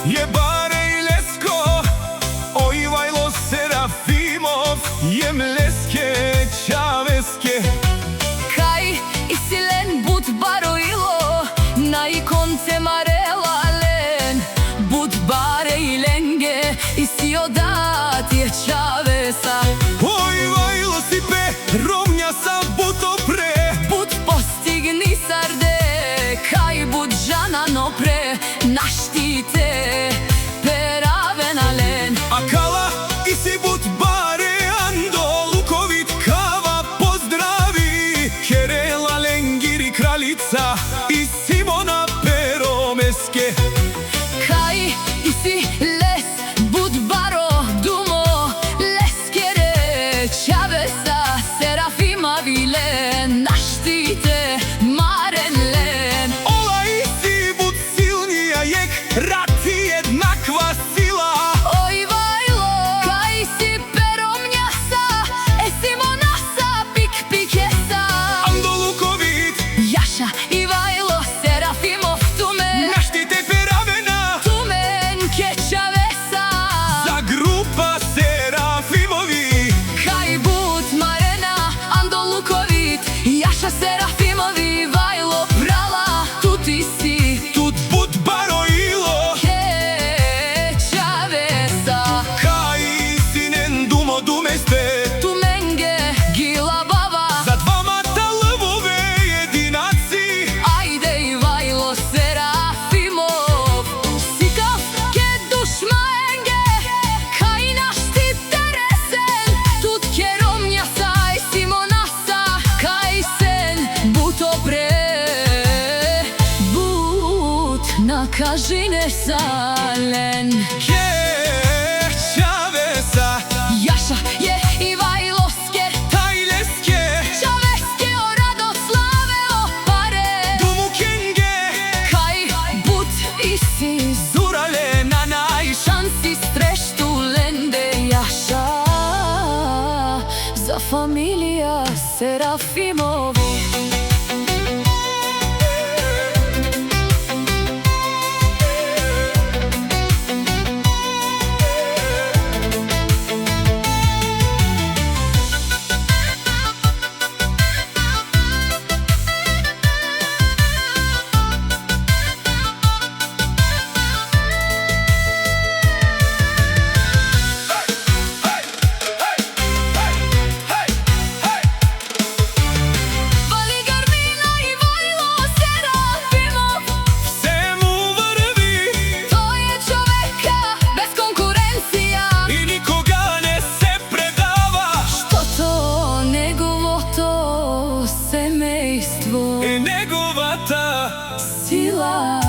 je Bare Ilesko, Ojvajlo Serafimov, je Mleske Čaveske. Kaj isilen bud Baroilo, na ikonce marelalen, bud Bare Ilenge, isi odat je Čavesa. Ojvajlo si pe, Romnja sa buto pre, Bud postigni sarde, kaj bud žana no pre, naštite peravenalen. Akala isi bud Bare Andolukovit, kava pozdravi, Kerela Lengiri kraljica i Simona Peromeske. Kaj isi les bud Baro Dumo, Leskere Čavesa, Serafima vilen, naštite marenlen. Ola isi bud silnija jek, rati jednakva sila. Ojvajlo, kaj si Peromnjasa, Simonasa, Pikpikesa. Andolukovit, Jaša, Ivajlo, Serafimov, Tumen, naštite peravena, Tumen, Kečavesa. za grupa Serafimovi. Kaj bud Marena, Andolukovit, Jaša, Serafimovi, Vajlo, Prala, tu ti si, Tut bud Baroilo, Kečavesa. kaj sinen dumo dumeste, Tumenge, Gila Baba, za dvama talvove jedinaci. Ajde Ivajlo Serafimov, Sikav ke dušmenge, kaj naštite resen, tut ke Romnjasa i Simonasa, kaj sen buto pre, but nakažine salen. Čavesa, Jaša je Ivajlovske, Tajleske, Čaveske o Radoslave o pare, Dumu Kenge, kaj but isi Zurale Nanaj, šansi streštu lende Jaša, za familija Serafimovi. Vali Garmina Ivajlo Serafimov, Всему vrvi to je čoveka bez konkurencija. i nikoga ne se predava. Što to njegovo to semejstvo, I negovata sila